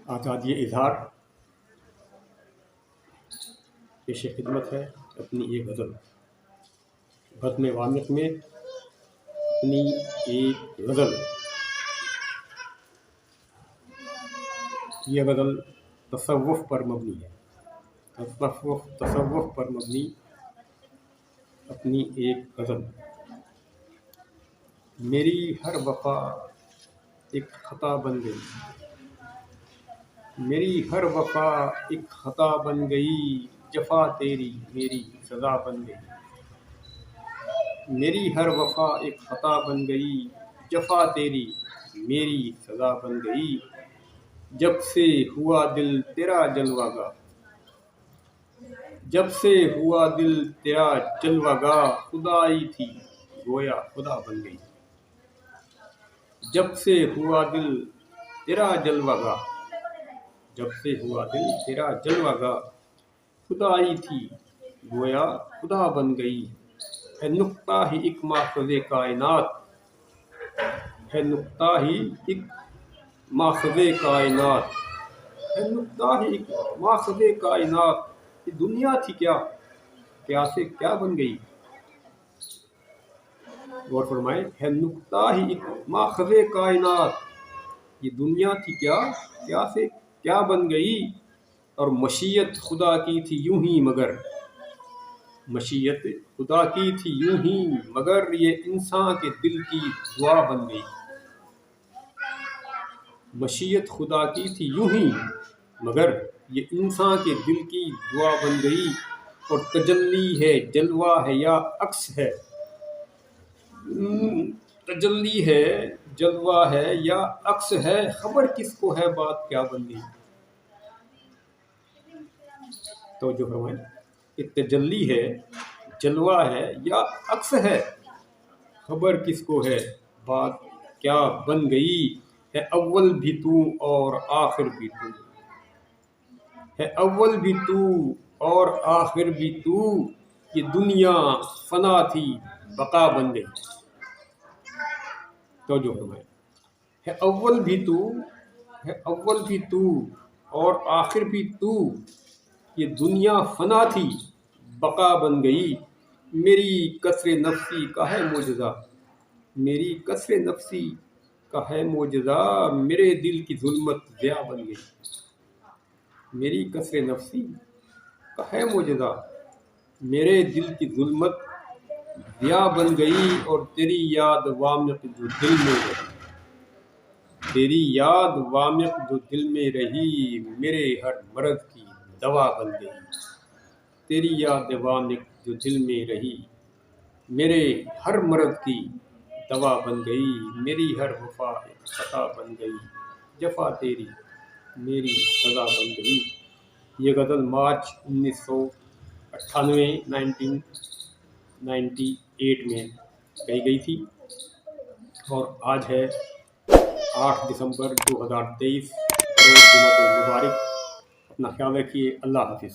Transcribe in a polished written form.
آزادی اظہار پیش خدمت ہے اپنی ایک غزل بزم وامق میں اپنی ایک غزل۔ یہ غزل تصوف پر مبنی ہے، تصوف پر مبنی اپنی ایک غزل۔ میری ہر وفا ایک خطا بن گئی، میری ہر وفا ایک خطا بن گئی، جفا تیری میری سزا بن گئی۔ میری ہر وفا ایک خطا بن گئی، جفا تیری میری سزا بن گئی۔ جب سے ہوا دل تیرا جلوہ گاہ، جب سے ہوا دل تیرا جلوہ گاہ، خدائی تھی گویا خدا بن گئی۔ جب سے ہوا دل تیرا جلوہ گاہ، جب سے ہوا دل تیرا جلوہ گاہ، خدائی تھی گویا خدا بن گئی۔ ہے نقطہ ہی ایک ماخذ کائنات، ہے نقطہ ہی ایک ماخذ کائنات، ہے نقطہ ہی ایک ماخذ کائنات۔ یہ دنیا تھی کیا سے کیا بن گئی۔ غور فرمائے، ہے نقطہ ہی ایک ماخذ کائنات، یہ دنیا تھی کیا سے کیا بن گئی۔ اور مشیت خدا کی تھی یوں ہی مگر، مشیت خدا کی تھی یوں ہی مگر، یہ انسان کے دل کی دعا بن گئی۔ مشیت خدا کی تھی یوں ہی مگر، یہ انسان کے دل کی دعا بن گئی۔ اور تجلی ہے جلوہ ہے یا عکس ہے، تجلی ہے جلوہ ہے یا عکس ہے، خبر کس کو ہے بات کیا بن گئی۔ توجہ فرمائیں، یہ تجلی ہے جلوہ ہے یا عکس ہے، خبر کس کو ہے بات کیا بن گئی۔ ہے اول بھی تو اور آخر بھی تو، ہے اول بھی تو اور آخر بھی تو، یہ دنیا فنا تھی بقا بن گئی۔ توجہ فرمائیں، ہے اول بھی تو، ہے اول بھی تو اور آخر بھی تو، یہ دنیا فنا تھی بقا بن گئی۔ میری کسر نفسی کا ہے معجزہ، میری کسر نفسی کا ہے معجزہ، میرے دل کی ظلمت ضیاء بن گئی۔ میری کسر نفسی کا ہے معجزہ، میرے دل کی ظلمت ضیاء بن گئی۔ اور تیری یاد وامق جو دل میں رہی، تیری یاد وامق جو دل میں رہی، میرے ہر مرض کی دوا بن گئی۔ تیری یاد وامق جو دل میں رہی، میرے ہر مرض کی دوا بن گئی۔ میری ہر وفا ایک خطا بن گئی، جفا تیری میری سزا بن گئی۔ یہ غزل مارچ 1998 میں کہی گئی تھی، اور آج ہے 8 دسمبر 2023، روز جمعۃ المبارک۔ اپنا خیال رکھیے، اللہ حافظ۔